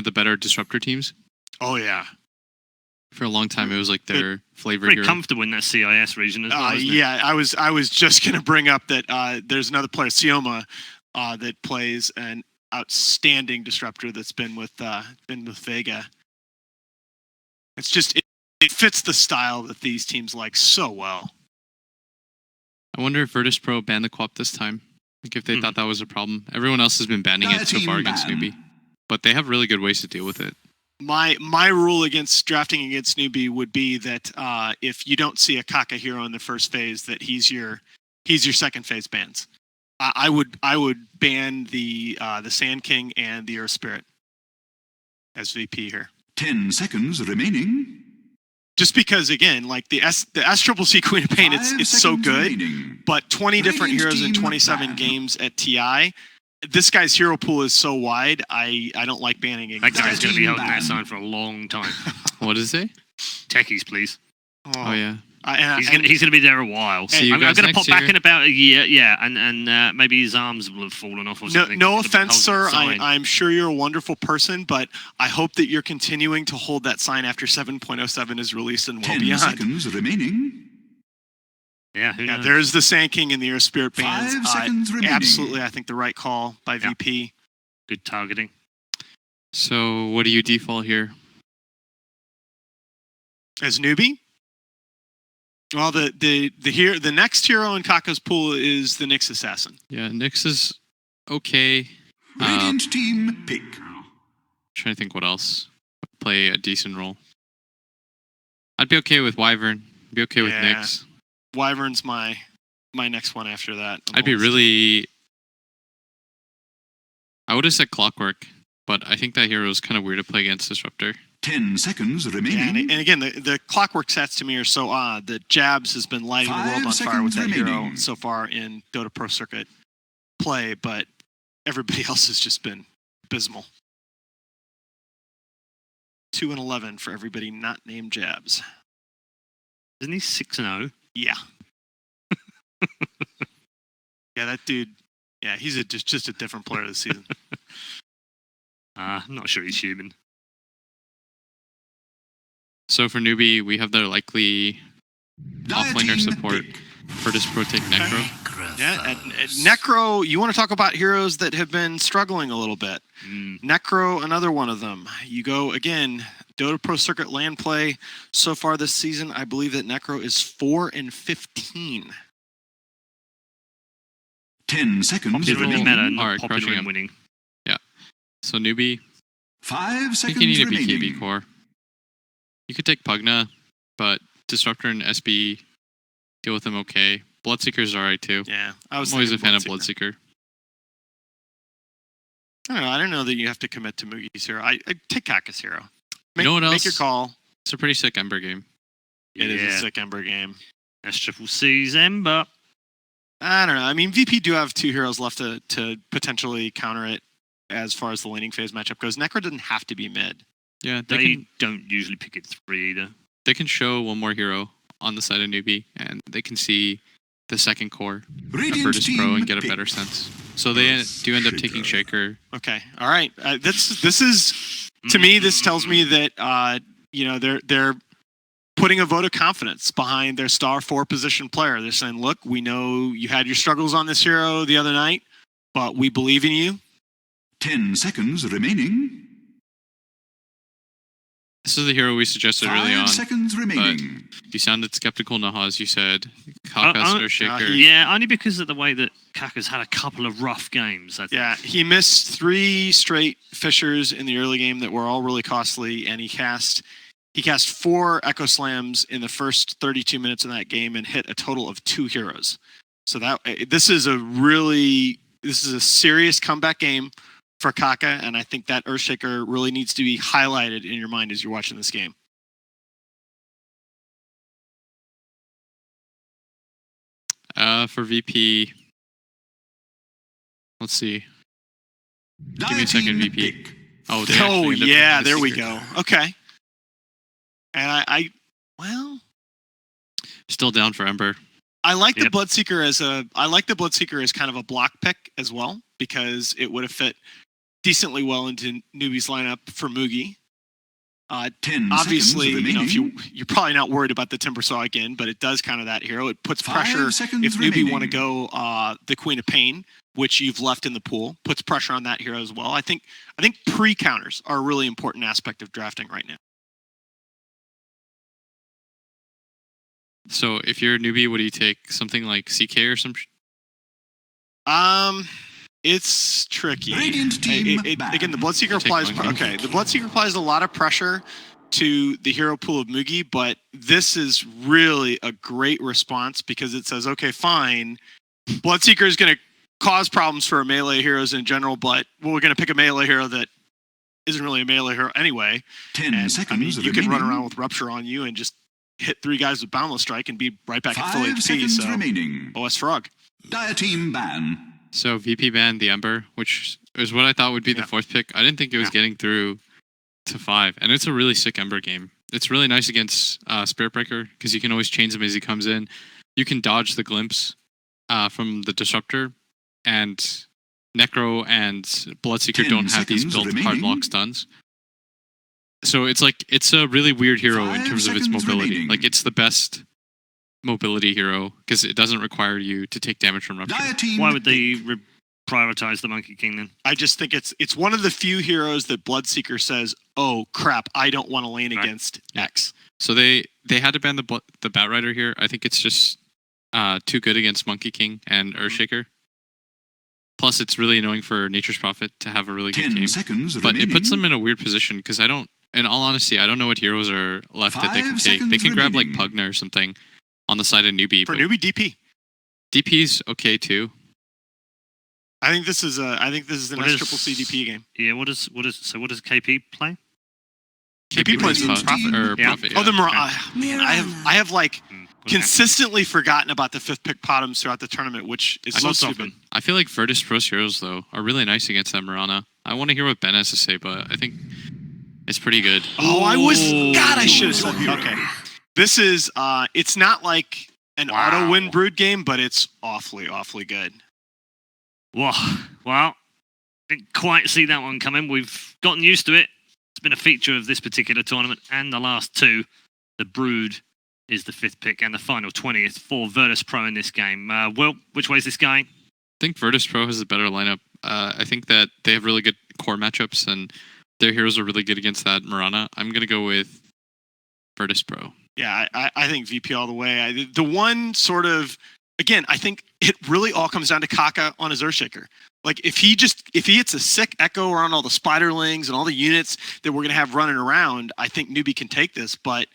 the better disruptor teams. Oh yeah. For a long time, it was like their flavor Pretty hero. comfortable in that CIS region as well. Isn't it? Yeah, I was just gonna bring up that there's another player, Sioma, that plays an outstanding disruptor that's been with Vega. It's just it fits the style that these teams like so well. I wonder if Virtus Pro banned the co-op this time. Like if they thought that was a problem. Everyone else has been banning it so far against Newbee, but they have really good ways to deal with it. My rule against drafting against Newbee would be that if you don't see a Kaka hero in the first phase, that he's your second phase bans. I would ban the Sand King and the Earth Spirit as VP here. 10 seconds remaining. Just because, again, like the SCCC Queen of Pain, it's so good, but 20 different heroes in 27 games at TI. This guy's hero pool is so wide, I don't like banning it. That guy's going to be holding that sign for a long time. What does it say? Techies, please. Oh yeah. He's going to be there a while. See you I'm guys going to pop next back year. in about a year, yeah, and maybe his arms will have fallen off or something. No He's gonna offense, hold sir. that sign. I'm sure you're a wonderful person, but I hope that you're continuing to hold that sign after 7.07 is released and well 10 beyond. seconds remaining. Yeah, who knows? There's the Sand King and the Earth Spirit bans. 5 seconds remaining. Absolutely, I think the right call by VP. Good targeting. So what do you default here? As Newbee? Well, the next hero in Kaka's pool is the Nyx Assassin. Yeah, Nyx is okay. Radiant team pick. Trying to think what else would play a decent role. I'd be okay with Wyvern. Be okay with Yeah. Nyx. Wyvern's my next one after that. I'd be really. I would have said Clockwork, but I think that hero is kind of weird to play against Disruptor. 10 seconds Yeah, remaining. and again, the Clockwork stats to me are so odd that Jabs has been lighting the world on fire with that seconds hero remaining. so far in Dota Pro Circuit play, but everybody else has just been abysmal. 2-11 for everybody not named Jabs. Isn't he 6-0? Yeah. Yeah, that dude. Yeah, he's just a different player this season. I'm not sure he's human. So for Newbie, we have their likely offlaner Dieting support pick. for Pro take Necro. Yeah, and Necro, you want to talk about heroes that have been struggling a little bit. Necro, another one of them. You go, again, Dota Pro Circuit land play. So far this season, I believe that Necro is 4-15. 10 seconds Didn't really remaining. matter, not Alright, popular crushing and him. winning. So Newbie, 5 I think seconds you need a remaining. BKB core. You could take Pugna, but Disruptor and SB deal with them okay. Bloodseeker's alright too. Yeah, I'm always a thinking fan of Bloodseeker. Bloodseeker. I don't know that you have to commit to Mugi's hero. I take Kaka's hero. You know what Make else? your call. It's a pretty sick Ember game. It is a sick Ember game. That's CCC's Ember. I don't know. I mean, VP do have two heroes left to potentially counter it as far as the laning phase matchup goes. Necro doesn't have to be mid. Yeah, They don't usually pick it 3 either. they can show one more hero on the side of Newbie, and they can see the second core of Radiant Virtus Pro team and get a pick. better sense. So they do end up taking Shaker. Okay. All right. This is to me. This tells me that they're putting a vote of confidence behind their star 4 position player. They're saying, "Look, we know you had your struggles on this hero the other night, but we believe in you." 10 seconds remaining. This is the hero we suggested 5 early on. seconds remaining. You sounded skeptical, Nahaz. You said Kaka's or Shaker. Yeah, only because of the way that Kaka's had a couple of rough games. I think. Yeah, he missed 3 straight Fishers in the early game that were all really costly, and he cast 4 Echo Slams in the first 32 minutes of that game and hit a total of 2 heroes. So this is a serious comeback game for Kaka, and I think that Earthshaker really needs to be highlighted in your mind as you're watching this game. For VP, let's see. Give me a second, Dieting VP. pick. Oh, they Oh actually end up yeah, taking there we Seeker. go. Okay. And well, Still down for Ember. I like the Yep. Bloodseeker as kind of a block pick as well, because it would have fit decently well into Newbee's lineup for Mugi. 10 Obviously, seconds you know, if remaining. you're probably not worried about the Timbersaw again, but it does kind of that hero. It puts 5 pressure seconds if Newbie want to remaining. go the Queen of Pain, which you've left in the pool, puts pressure on that hero as well. I think pre-counters are a really important aspect of drafting right now. So if you're a newbie, what do you take? Something like CK or some? It's tricky. Radiant team Again, the Bloodseeker I'll take applies. Monkey. Okay, the Bloodseeker applies a lot of pressure to the hero pool of Mugi, but this is really a great response because it says, okay, fine, Bloodseeker is going to cause problems for our melee heroes in general, but we're going to pick a melee hero that isn't really a melee hero anyway. 10 And, seconds I mean, you remaining. can run around with Rupture on you and just hit 3 guys with Boundless Strike and be right back at full 5 HP. seconds So, remaining. OS Frog. Dire team ban. So VP banned the Ember, which is what I thought would be the 4th pick. I didn't think it was getting through to 5, and it's a really sick Ember game. It's really nice against Spirit Breaker because you can always change him as he comes in. You can dodge the glimpse from the Disruptor, and Necro and Bloodseeker 10 don't have these seconds built remaining. hard lock stuns. So it's like it's a really weird hero in 5 terms of its seconds mobility. remaining. Like it's the best mobility hero because it doesn't require you to take damage from Rupture. Dire team. Why would they prioritize the Monkey King then? I just think it's one of the few heroes that Bloodseeker says, "Oh crap, I don't want to lane Right. against X." So they had to ban the Batrider here. I think it's just too good against Monkey King and Earthshaker. Plus, it's really annoying for Nature's Prophet to have a really good 10 game. seconds But remaining. it puts them in a weird position because I don't, in all honesty, I don't know what heroes are left that they can 5 take. They seconds can grab like remaining. Pugna or something on the side of Newbie. For But newbie DP, DP's okay too. I think this is a What nice is- triple CDP game. Yeah, what does KP play? KP plays Radiant with Prophet. team. Yeah. Prophet. Oh, the Yeah. I have like Okay. consistently forgotten about the 5th pick Potums throughout the tournament, which is so Most stupid. often. I feel like Virtus Pro's heroes though are really nice against that Mirana. I want to hear what Ben has to say, but I think it's pretty good. Oh, I should have said. Ooh. Okay, this is it's not like an auto win Brood game, but it's awfully good. Well, didn't quite see that one coming. We've gotten used to it. It's been a feature of this particular tournament and the last 2. The Brood is the 5th pick and the final 20th for Virtus Pro in this game. Will, which way is this going? I think Virtus Pro has a better lineup. I think that they have really good core matchups and their heroes are really good against that Mirana. I'm going to go with Virtus Pro. Yeah, I think VP all the way. The one sort of, again, I think it really all comes down to Kaka on his Earthshaker. Like if he hits a sick echo around all the spiderlings and all the units that we're gonna have running around, I think Newbie can take this. But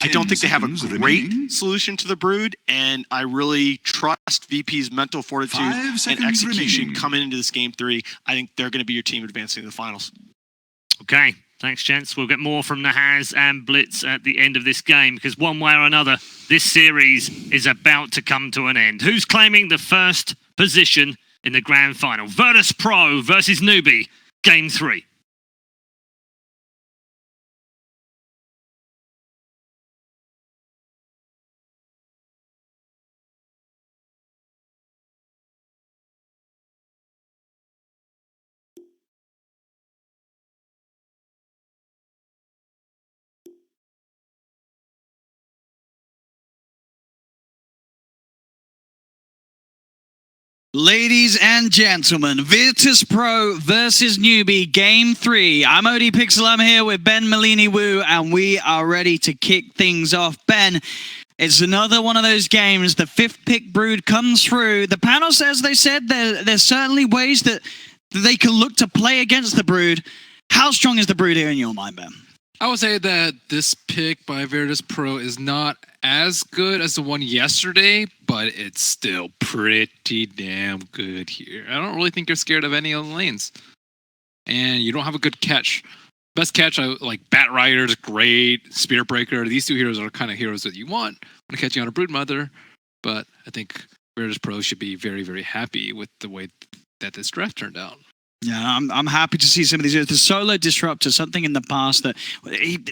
I 10 don't think they have a seconds great remaining. solution to the Brood, and I really trust VP's mental fortitude 5 and seconds execution remaining. coming into this game 3. I think they're going to be your team advancing to the finals. Okay, thanks, gents. We'll get more from Nahaz and Blitz at the end of this game because one way or another, this series is about to come to an end. Who's claiming the first position in the grand final? Virtus Pro versus Newbie, game 3. Ladies and gentlemen, Virtus Pro versus Newbie, Game 3. I'm OD Pixel, I'm here with Ben Malini Wu, and we are ready to kick things off. Ben, it's another one of those games. The 5th pick Brood comes through. The panel says they said there's certainly ways that they can look to play against the Brood. How strong is the Brood here in your mind, Ben? I would say that this pick by Virtus Pro is not as good as the one yesterday, but it's still pretty damn good here. I don't really think you're scared of any of the lanes. And you don't have a good catch. Best catch, like Batrider's great, Spirit Breaker. These 2 heroes are kind of heroes that you want when catching on a Broodmother. But I think Virtus Pro should be very, very happy with the way that this draft turned out. Yeah, I'm happy to see some of these. The Solo Disruptor, something in the past that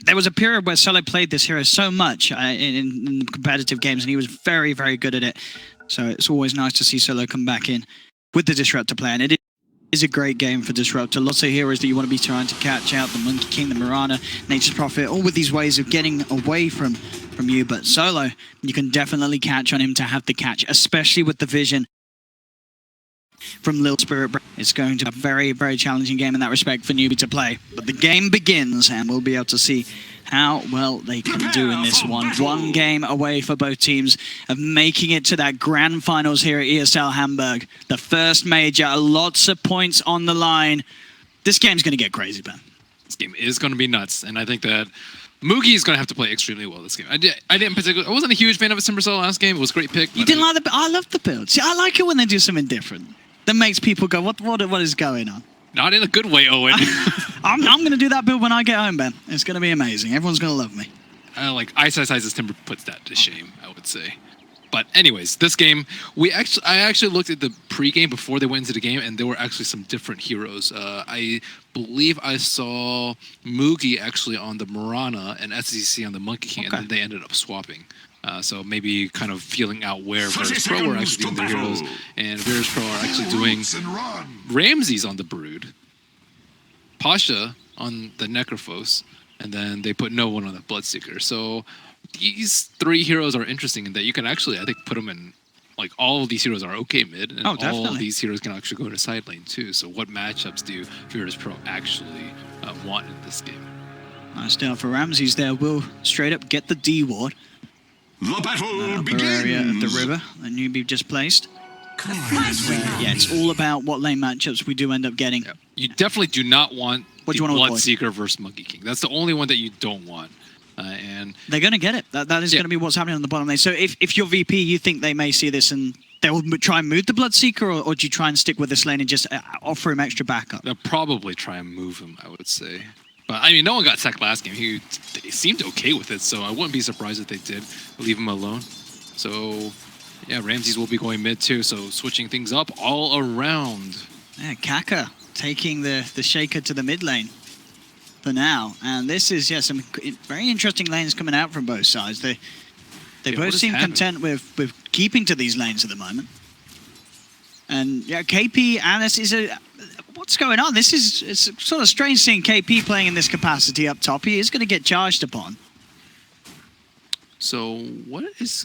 there was a period where Solo played this hero so much in competitive games, and he was very, very good at it. So it's always nice to see Solo come back in with the Disruptor play. And it is Is a great game for Disruptor. Lots of heroes that you want to be trying to catch out. The Monkey King, the Mirana, Nature's Prophet, all with these ways of getting away from you. But solo, you can definitely catch on him to have the catch, especially with the vision from Lil Spirit. It's going to be a very, very challenging game in that respect for Newbee to play. But the game begins, and we'll be able to see how well they can do in this one. One game away for both teams of making it to that grand finals here at ESL Hamburg. The first major, lots of points on the line. This game's going to get crazy, Ben. This game is going to be nuts, and I think that Moogie is going to have to play extremely well this game. I wasn't a huge fan of his Timbersaw last game. It was a great pick. You didn't like the... I love the build. See, I like it when they do something different. That makes people go, what is going on? Not in a good way, Owen. I'm going to do that build when I get home, Ben. It's going to be amazing. Everyone's going to love me. Like Ice Ice's Timber puts that to shame, I would say. But anyways, this game, I actually looked at the pregame before they went into the game, and there were actually some different heroes. I believe I saw Moogie actually on the Mirana and SCC on the Monkey King, and then they ended up swapping. So maybe kind of feeling out where Virtus Pro are actually doing their heroes, and Virtus Pro are actually doing Ramses on the Brood, Pasha on the Necrophos, and then they put no one on the Bloodseeker. So these three heroes are interesting in that you can actually, I think, put them in, like, all of these heroes are okay mid, and all of these heroes can actually go to side lane too. So what matchups do Virtus Pro actually want in this game? Nice down for Ramses there. Will straight up get the D ward. The battle begins. Area of the river that Newbee just placed. Yeah, it's all about what lane matchups we do end up getting. Yeah. You definitely do not want Bloodseeker versus Monkey King. That's the only one that you don't want. And they're going to get it. That is going to be what's happening on the bottom lane. So if you're VP, you think they may see this and they will try and move the Bloodseeker, or do you try and stick with this lane and just offer him extra backup? They'll probably try and move him, I would say. But, I mean, no one got sacked last game. They seemed okay with it, so I wouldn't be surprised if they did leave him alone. So, yeah, Ramses will be going mid, too, so switching things up all around. Yeah, Kaka taking the Shaker to the mid lane for now. And this is, some very interesting lanes coming out from both sides. They both seem content with keeping to these lanes at the moment. And, yeah, KP and this is a... What's going on? It's sort of strange seeing KP playing in this capacity up top. He is going to get charged upon. So what is?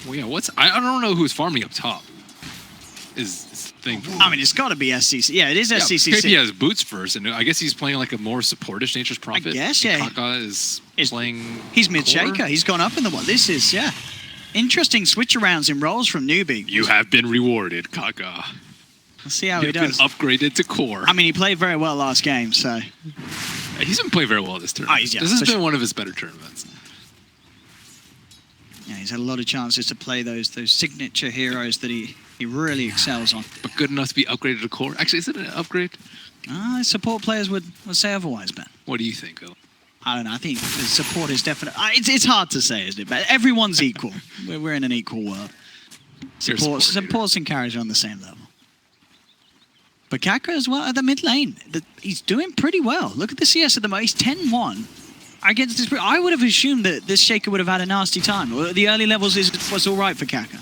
Well, yeah, I don't know who's farming up top. Is the thing? I mean, it's got to be SCC. Yeah, it is SCC. KP has boots first, and I guess he's playing like a more supportish Nature's Prophet. I guess, yeah. Kaka is playing. He's mid Shaker. He's gone up in the one. This is interesting switch arounds in roles from Newbee. You have been rewarded, Kaka. Let's see how he does. Been upgraded to core. I mean, he played very well last game, so... He's been playing very well this tournament. This has been one of his better tournaments. Yeah, he's had a lot of chances to play those signature heroes that he really excels on. But good enough to be upgraded to core? Actually, is it an upgrade? Support players would say otherwise, Ben. What do you think, Bill? I don't know. I think the support is definitely... It's hard to say, isn't it? But everyone's equal. We're in an equal world. Supports and carries are on the same level. But Kaka as well at the mid lane. He's doing pretty well. Look at the CS at the moment. He's 10-1 against this. I would have assumed that this Shaker would have had a nasty time. The early levels was all right for Kaka.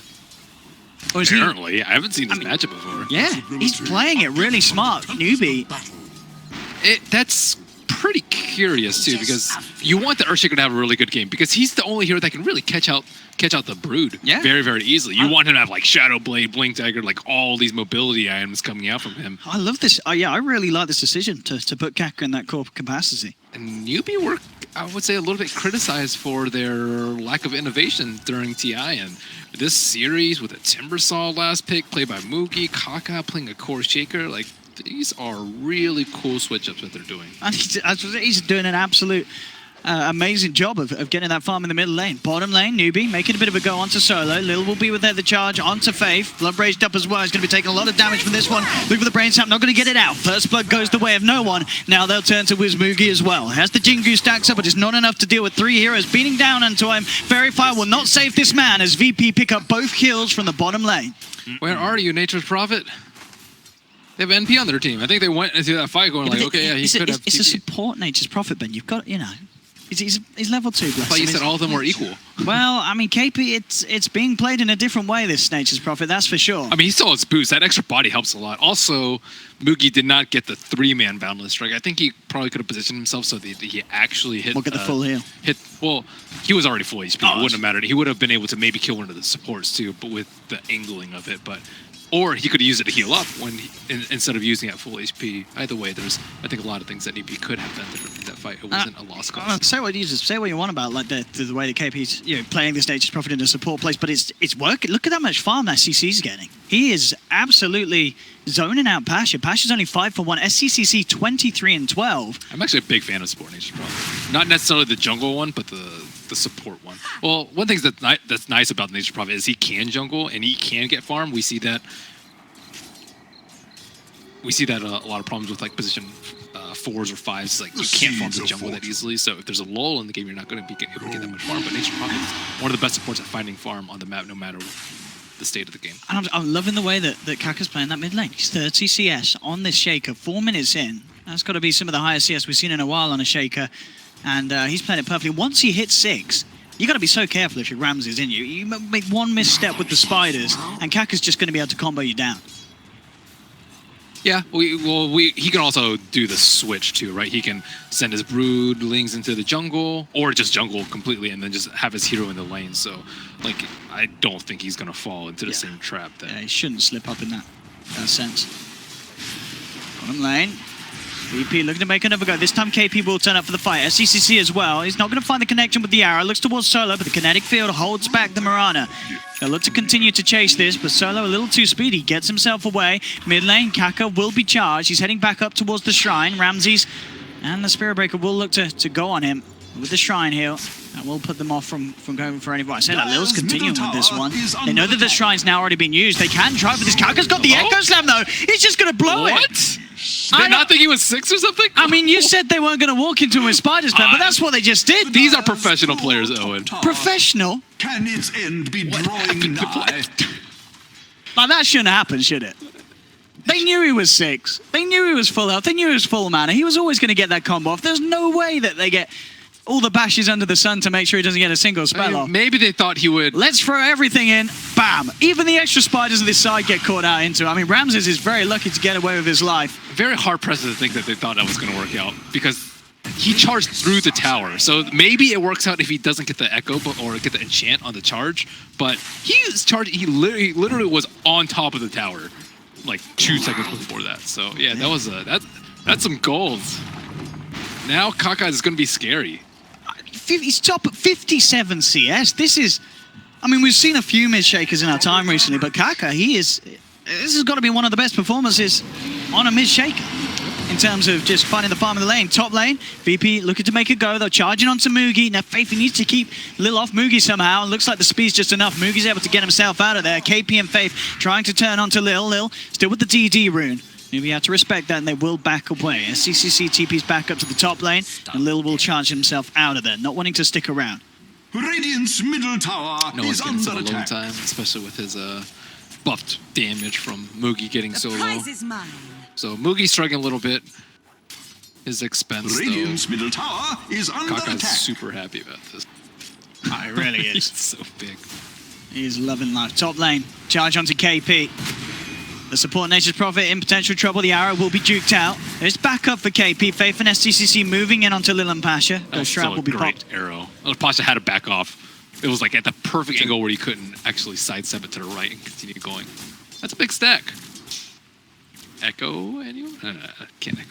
Apparently. I haven't seen this matchup before. Yeah, he's playing it really smart. Newbee. That's pretty curious, too, because you want the Earthshaker to have a really good game, because he's the only hero that can really catch out the Brood very, very easily. You want him to have, like, Shadow Blade, Blink Dagger, like, all these mobility items coming out from him. I love this. I really like this decision to put Kaka in that core capacity. And Newbee were, I would say, a little bit criticized for their lack of innovation during TI, and this series with a Timbersaw last pick played by Moogie, Kaka playing a core Shaker, like, these are really cool switch-ups that they're doing. And he's doing an absolute amazing job of getting that farm in the middle lane. Bottom lane, Newbee making a bit of a go onto solo. Lil will be with the charge onto Faith. Blood raised up as well. He's going to be taking a lot of damage from this one. Look for the brain sap, not going to get it out. First blood goes the way of no one. Now they'll turn to Wizmoogie as well. Has the Jingu stacks up, but it's not enough to deal with three heroes beating down onto him. Verify will not save this man as VP pick up both kills from the bottom lane. Where are you, Nature's Prophet? They have NP on their team. I think they went into that fight going like, okay, yeah, he could have... It's a support Nature's Prophet, Ben. You've got, He's level 2. I thought you said all of them were equal. Well, I mean, KP, it's being played in a different way, this Nature's Prophet, that's for sure. I mean, he still has boost. That extra body helps a lot. Also, Moogie did not get the 3-man boundless strike. I think he probably could have positioned himself so that he actually hit... We'll get the full heal. Well, he was already full HP. It wouldn't have mattered. He would have been able to maybe kill one of the supports too, but with the angling of it. Or he could use it to heal up instead of using it at full HP. Either way, there's I think a lot of things that Newbee could have done different in that fight. It wasn't a lost cause. Say what you want about like the way that KP's playing this Nature's Prophet in a support place, but it's working. Look at how much farm that CC's getting. He is absolutely zoning out Pasha. Pasha's only 5 for 1. SCCC 23 and 12. I'm actually a big fan of support Nature's Prophet. Not necessarily the jungle one, but the support one. Well, one thing that's nice about the Nature's Prophet is he can jungle and he can get farm. We see that a lot of problems with like position 4s or 5s. Like you can't farm the jungle that easily. So if there's a lull in the game, you're not going to be able to get that much farm. But Nature's Prophet is one of the best supports at finding farm on the map, no matter the state of the game. And I'm loving the way that Kaka's playing that mid lane. He's 30 CS on this Shaker, 4 minutes in. That's got to be some of the highest CS we've seen in a while on a Shaker. And he's playing it perfectly. Once he hits 6, you got to be so careful if your Ramses in you. You make one misstep with the spiders, and Kaka's just going to be able to combo you down. Yeah, he can also do the switch too, right? He can send his broodlings into the jungle, or just jungle completely, and then just have his hero in the lane. So, like, I don't think he's going to fall into the same trap. Yeah, he shouldn't slip up in that sense. Bottom lane. VP looking to make another go. This time KP will turn up for the fight. SCCC as well. He's not going to find the connection with the arrow. Looks towards Solo, but the kinetic field holds back the Mirana. They'll look to continue to chase this, but Solo a little too speedy. Gets himself away. Mid lane, Kaka will be charged. He's heading back up towards the shrine. Ramses and the Spirit Breaker will look to go on him with the shrine heal. That will put them off from going for any... I say that Lil's continuing with this one. They know that the shrine's now already been used. They can try for this. Kaka's got the Echo Slam though. He's just going to blow it. What? Did not think he was 6 or something? I mean, you said they weren't going to walk into him with Spider Spam, but that's what they just did. These are professional players, Owen. Professional? Can its end be drawing nigh? Like, that shouldn't happen, should it? They knew he was 6. They knew he was full health. They knew he was full mana. He was always going to get that combo off. There's no way that they get all the bashes under the sun to make sure he doesn't get a single spell off. Maybe they thought he would... Let's throw everything in. Bam. Even the extra spiders of this side get caught out into it. I mean, Ramses is very lucky to get away with his life. Very hard-pressed to think that they thought that was going to work out, because he charged through the tower. So maybe it works out if he doesn't get the echo or get the enchant on the charge, but he literally was on top of the tower like 2 seconds before that. So yeah, that was that's some gold. Now Kaka is going to be scary. He's top at 57 CS. This is, I mean, we've seen a few mid-shakers in our time recently, but Kaka, this has got to be one of the best performances on a mid-shaker in terms of just finding the farm in the lane. Top lane, VP looking to make a go. They're charging onto Moogie. Now Faith needs to keep Lil off Moogie somehow. Looks like the speed's just enough. Moogie's able to get himself out of there. KP and Faith trying to turn onto Lil. Lil still with the DD rune. Maybe you have to respect that, and they will back away. SCCC TP's back up to the top lane, and Lil will charge himself out of there, not wanting to stick around. Radiant's middle tower No one's is getting under so low attack. time, especially with his buffed damage from Moogie getting so low. So Moogie's struggling a little bit. His expense, Radiant's middle tower is under Kaka's attack. super happy about this. Oh, it really is. He's so big. He's loving life. Top lane, charge onto KP. The support Nature's Prophet in potential trouble. The arrow will be duked out. It's back up for KP. Faith and SCCC moving in onto Lil and Pasha. The Shroud will be popped. Arrow. Pasha had to back off. It was like at the perfect angle where he couldn't actually sidestep it to the right and continue going. That's a big stack. Echo anyone? I can't echo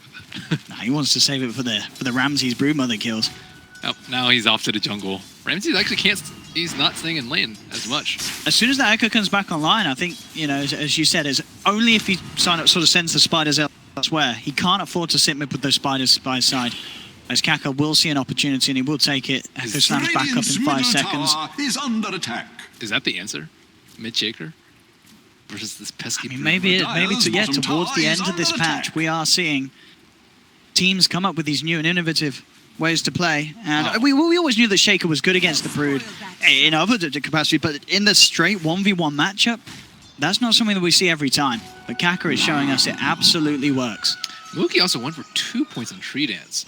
that. Nah, he wants to save it for the Ramses Broodmother kills. Oh, now he's off to the jungle. Ramses actually can't. He's not staying in lane as much. As soon as that Echo comes back online, I think, you know, as you said, is only if he sort of sends the spiders elsewhere. He can't afford to sit mid with those spiders by his side. As Kaka will see an opportunity and he will take it. Echo slams back up in 5 seconds. Is under attack. Is that the answer? Mid shaker versus this pesky. I mean, maybe towards the end of this patch, we are seeing teams come up with these new and innovative ways to play, and we always knew that Shaker was good against the Brood in other capacity, but in the straight 1v1 matchup, that's not something that we see every time. But Kaka is showing us it absolutely works. Moogie also went for 2 points in Tree Dance.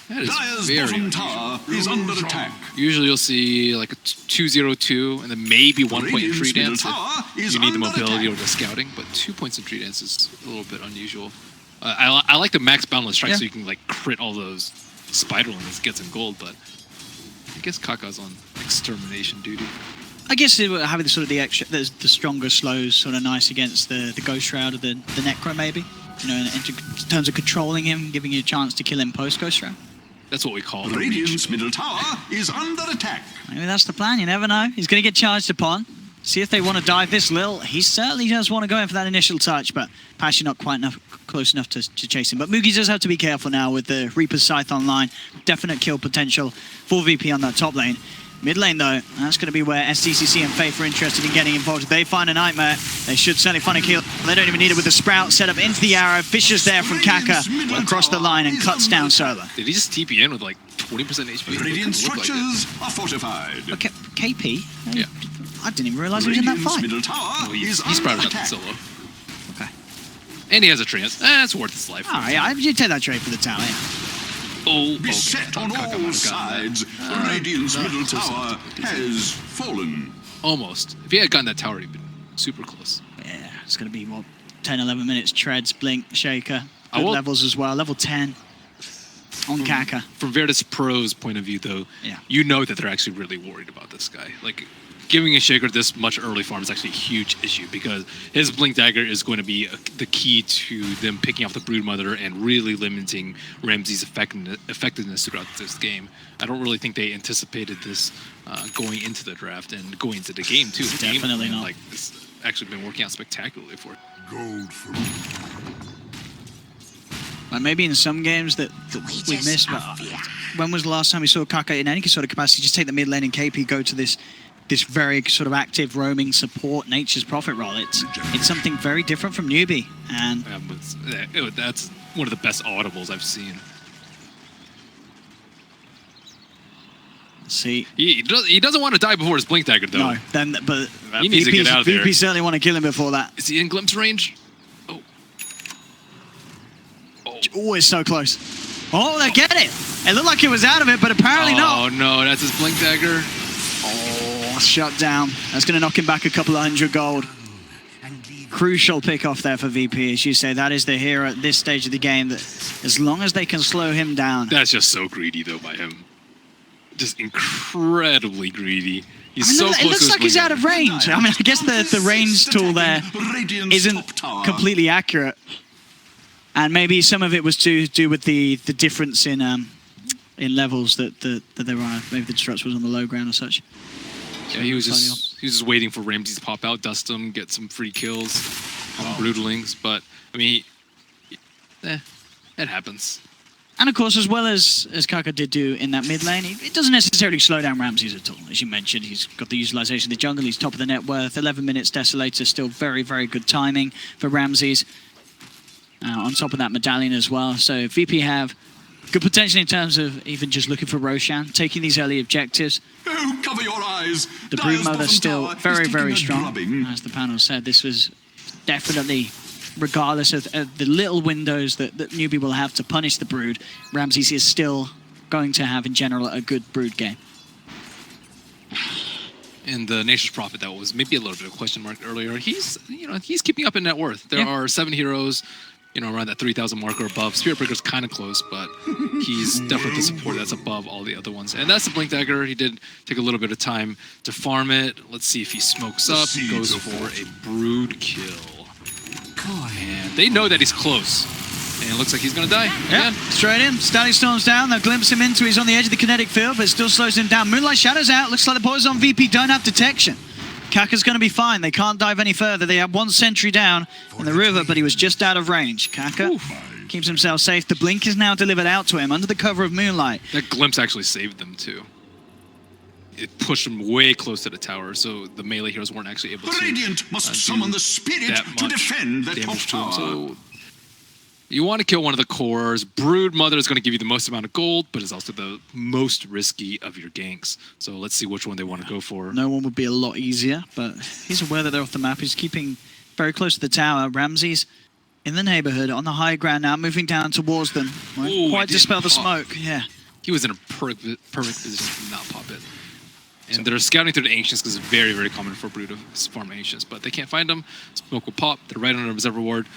That is Dire's very bottom unusual. tower is under attack. Usually you'll see like a 202 and then maybe 1 point in Radiant's tree middle dance tower if is you need the under mobility or attack. the scouting, but 2 points in tree dance is a little bit unusual. I like the max boundless strike so you can like crit all those spiderlings, get some gold, but I guess Kaka's on extermination duty. I guess having the sort of the extra, the stronger slows, sort of nice against the Ghost Shroud or the Necro maybe. You know, in terms of controlling him, giving you a chance to kill him post Ghost Shroud. That's what we call the Radiant's reach. middle tower is under attack. Maybe that's the plan. You never know. He's going to get charged upon. See if they want to dive this little. He certainly does want to go in for that initial touch, but Pashy not quite close enough to chase him. But Mugi does have to be careful now with the Reaper's Scythe online. Definite kill potential for VP on that top lane. Mid lane, though, that's going to be where SDCC and Faith are interested in getting involved. If they find a Nightmare, they should certainly find a kill. They don't even need it with the Sprout set up into the arrow. Fisher's there from Kaka across the line and cuts down Solo. Did he just TP in with like 20% HP? Radiant It looked like it. structures are fortified. Okay, KP? Yeah. I didn't even realize he was in that Radiant's fight. middle tower Well, is he's under sprouted up in attack. solo. Okay. And he has a trance. It's worth his life. All right, I you take that trade for the tower. Yeah. Oh, Beset on Kaka might all have gotten that. sides, Radiant's not middle close tower enough to do has fallen. Almost. If he had gotten that tower, he'd been super close. Yeah, it's going to be, what, 10, 11 minutes. Treads, Blink, Shaker. I Good will- levels as well. Level 10 on Kaka. From Virtus Pro's point of view, though, Yeah. you know that they're actually really worried about this guy. Like, giving a Shaker this much early farm is actually a huge issue because his Blink Dagger is going to be the key to them picking off the Broodmother and really limiting Ramsey's effectiveness throughout this game. I don't really think they anticipated this going into the draft and going into the game, too. The game, Definitely not. Like, it's actually been working out spectacularly for it. Gold for Like maybe in some games that we missed, but when was the last time we saw Kaka in any sort of capacity just take the mid lane and KP go to this very sort of active roaming support Nature's Prophet role? It's something very different from Newbee, and That's one of the best audibles I've seen. see. He doesn't want to die before his Blink Dagger, though. No, then but He needs to get out of there. VP certainly want to kill him before that. Is he in glimpse range? Oh, it's so close. Oh, they get it. It looked like it was out of it, but apparently not. Oh no, that's his Blink Dagger. Oh, shut down. That's going to knock him back a couple of 100 gold. Crucial pick off there for VP. As you say, that is the hero at this stage of the game, that as long as they can slow him down. That's just so greedy, though, by him. Just incredibly greedy. He's I mean, so it close looks to his like he's Blink out of Dagger. range. I mean, I guess the range tool there Radiant's isn't top tower. completely accurate. And maybe some of it was to do with the difference in levels that there are. Maybe the Struts was on the low ground or such. Yeah, he was just waiting for Ramsey to pop out, dust him, get some free kills on Broodlings. But I mean, it happens. And of course, as well as Kaka did do in that mid lane, it doesn't necessarily slow down Ramses at all. As you mentioned, he's got the utilization of the jungle, he's top of the net worth. 11 minutes Desolator, still very, very good timing for Ramses. On top of that medallion as well. So VP have good potential in terms of even just looking for Roshan, taking these early objectives. Oh, cover your eyes. The Dire's Broodmother bottom still tower is very, taking very a strong. drubbing. As the panel said, this was definitely, regardless of the little windows that Newbee will have to punish the Brood, Ramses is still going to have, in general, a good Brood game. And the Nature's Prophet, that was maybe a little bit of a question mark earlier. He's keeping up in net worth. There are 7 heroes, around that 3,000 mark or above. Spirit Breaker's kind of close, but he's definitely the support that's above all the other ones. And that's the Blink Dagger. He did take a little bit of time to farm it. Let's see if he smokes up. He goes for a Brood kill. And they know that he's close. And it looks like he's going to die Yeah, again. straight in. Static Storm's down. They'll glimpse him into. He's on the edge of the kinetic field, but it still slows him down. Moonlight Shadow's out. Looks like the boys on VP don't have detection. Kaka's going to be fine. They can't dive any further. They have 1 sentry down in the river, but he was just out of range. Kaka keeps himself safe. The blink is now delivered out to him under the cover of moonlight. That glimpse actually saved them, too. It pushed them way close to the tower, so the melee heroes weren't actually able to Radiant must do summon the spirit that to much defend the top damage to him. tower. So you want to kill one of the cores. Broodmother is going to give you the most amount of gold, but is also the most risky of your ganks. So let's see which one they want to go for. No one would be a lot easier, but he's aware that they're off the map. He's keeping very close to the tower. Ramses in the neighborhood on the high ground now, moving down towards them. Won't Ooh, quite it didn't dispel the pop. smoke. Yeah. He was in a perfect position to not pop it. And they're scouting through the Ancients because it's very, very common for Brood to farm Ancients. But they can't find them. Smoke will pop. They're right on the Observer Ward.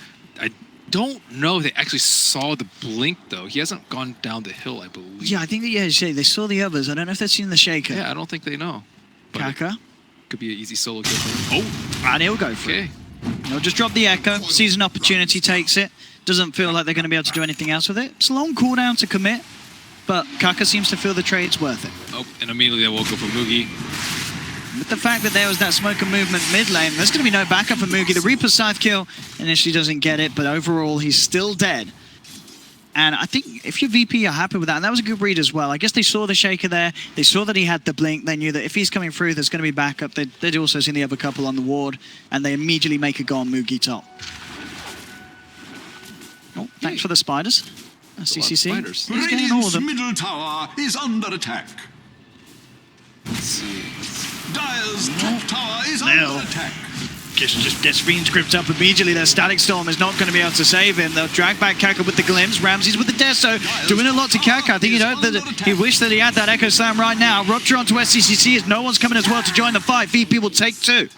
I don't know if they actually saw the blink, though. He hasn't gone down the hill, I believe. Yeah, I think that, yeah, they saw the others. I don't know if they've seen the Shaker. Yeah, I don't think they know. But it Kaka. could be an easy solo kill for him. Oh, And he'll go for it. okay. He'll just drop the Echo. Sees an opportunity, takes it. Doesn't feel like they're going to be able to do anything else with it. It's a long cooldown to commit, but Kaka seems to feel the trade's worth it. Oh, and immediately they will go for Mugi. With the fact that there was that smoke and movement mid lane, there's going to be no backup for Mugi. The Reaper scythe kill initially doesn't get it, but overall he's still dead. And I think if you're VP, you're happy with that. And that was a good read as well. I guess they saw the Shaker there. They saw that he had the blink. They knew that if he's coming through, there's going to be backup. They'd also seen the other couple on the ward, and they immediately make a go on Mugi top. Oh, thanks for the spiders. CCC. spiders. He's getting all of Radiant's them. middle tower is under attack. Let's see. Dire's top tower is Now. under attack. Just gets Fiend's Crypt up immediately. Their Static Storm is not going to be able to save him. They'll drag back Kaka with the glimpse. Ramses with the Deso, doing a lot to Kaka. I think he'd hope that he wished that he had that Echo Slam right now. Rupture onto SCCC as no one's coming as well to join the fight. VP will take 2.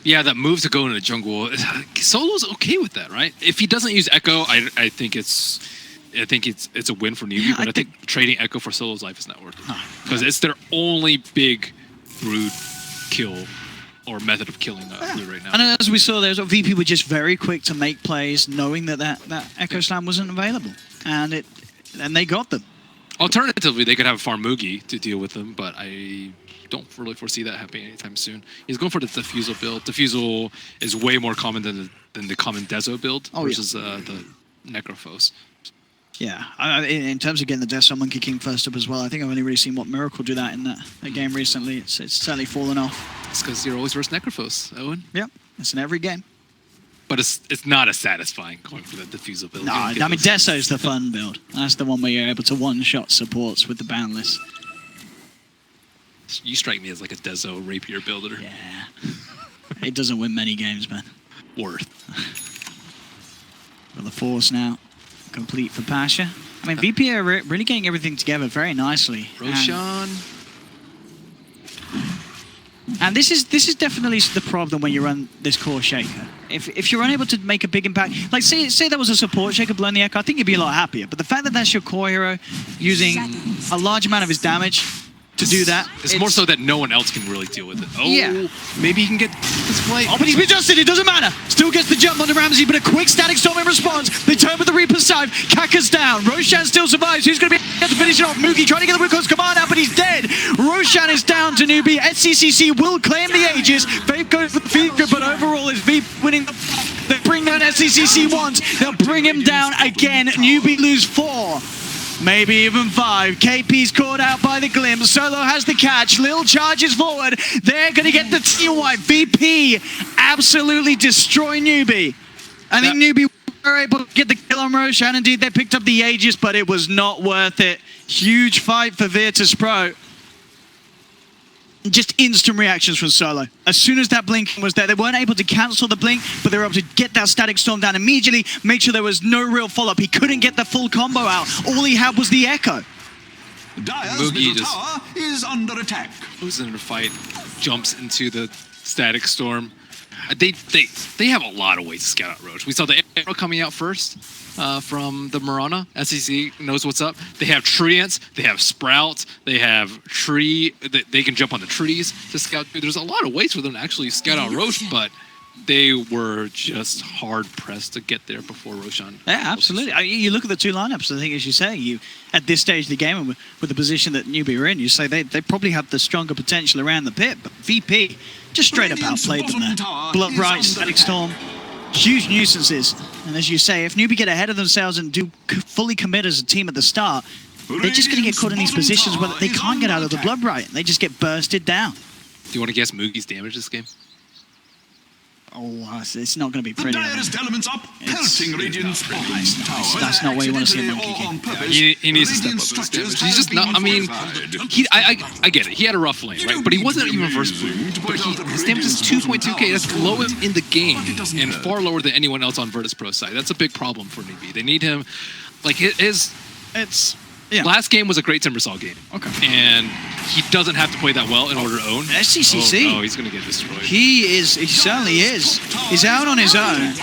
Yeah, that move to go into the jungle. Solo's okay with that, right? If he doesn't use Echo, I think it's a win for Newbee, Yeah, but I I think trading Echo for Solo's life is not worth it. Because it's their only big Brood kill or method of killing Brood right now. And as we saw there, VP were just very quick to make plays, knowing that Echo Slam wasn't available. And they got them. Alternatively, they could have Farm Mugi to deal with them, but I don't really foresee that happening anytime soon. He's going for the Diffusal build. Diffusal is way more common than the common Dezo build versus the Necrophos. Yeah, in terms of getting the Death Star Monkey King first up as well, I think I've only really seen what Miracle do that in that game recently. It's certainly fallen off. It's because you're always versus Necrophos, Owen. Yep, it's in every game. But it's not as satisfying going for the Diffusal build. No, I mean, Deso's the fun build. That's the one where you're able to one-shot supports with the boundless. You strike me as like a Dezo rapier builder. Yeah. It doesn't win many games, man. Worth. Well, the Force now complete for Pasha. I mean, VP are really getting everything together very nicely. Roshan. And this is definitely the problem when you run this core Shaker. If you're unable to make a big impact, like say there was a support Shaker blowing the Echo, I think you'd be a lot happier. But the fact that that's your core hero using a large amount of his damage to do that. It's more so that no one else can really deal with it. Oh, Yeah. maybe he can get this play. Oh, but he's been adjusted. It doesn't matter. Still gets the jump onto Ramsey, but a quick Static Storm in response. They turn with the Reaper's side. Kaka's down. Roshan still survives. Who's going to be able to finish it off? Mugi trying to get the Wilco's command out, but he's dead. Roshan is down to Newbee. SCCC will claim the Aegis. Faith goes for the feature, but overall is V winning the... They bring down SCCC once. They'll bring him down again. Newbee lose 4. Maybe even 5. KP's caught out by the glimpse. Solo has the catch. Lil charges forward. They're going to get the teal wipe. VP absolutely destroy Newbee. I think Newbee were able to get the kill on Roshan. Indeed, they picked up the Aegis, but it was not worth it. Huge fight for Virtus Pro. Just instant reactions from Solo. As soon as that blinking was there, they weren't able to cancel the blink, but they were able to get that Static Storm down immediately, make sure there was no real follow-up. He couldn't get the full combo out. All he had was the Echo. Dire's Mugi middle just- tower is under attack. Who's in the fight? Jumps into the Static Storm. They have a lot of ways to scout out Roach. We saw the arrow coming out first from the Mirana. SEC knows what's up. They have Treants. They have Sprouts. They have Tree. They can jump on the trees to scout. There's a lot of ways for them to actually scout out Roach, but they were just hard-pressed to get there before Roshan. Yeah, absolutely. You look at the two lineups, I think, as you say, at this stage of the game, and with the position that Newbee are in, you say they probably have the stronger potential around the pit, but VP just straight up outplayed them there. Blood Right, Static Storm, huge nuisances. And as you say, if Newbee get ahead of themselves and do fully commit as a team at the start, they're just going to get caught in these positions where they can't get out of the Blood Right. They just get bursted down. Do you want to guess Mugi's damage this game? Oh, it's not going to be The pretty. direst elements up, It's pelting Radiant's bottom tower. That's not where you want to see a monkey Accidentally or game. on purpose, He needs to step Radiant up his structures damage. He's have just not. I been mean, fortified. I get it. He had a rough lane, right? But he wasn't even first blue. But his damage is 2.2k. That's the lowest in the game, and far lower than anyone else on Virtus Pro side. That's a big problem for Newbee. They need him. Like his Yeah. last game was a great Timbersaw game. Okay. And he doesn't have to play that well in order to own. SCCC. Oh, he's gonna get destroyed. He certainly is. He's out on his own.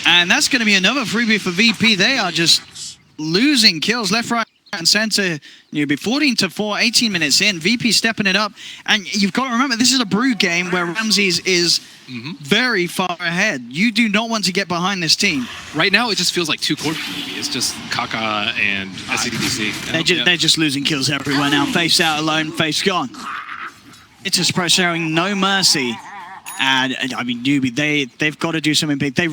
And that's going to be another freebie for VP. They are just losing kills left, right, and center. You'll be 14-4, 18 minutes in. VP stepping it up. And you've got to remember, this is a Brood game where Ramses is very far ahead. You do not want to get behind this team. Right now, it just feels like two core for Newbee. It's just Kaka and SCDC. They're just losing kills everywhere now. Face out alone, face gone. It's just pro showing no mercy. And I mean, Newbee, they've got to do something big. They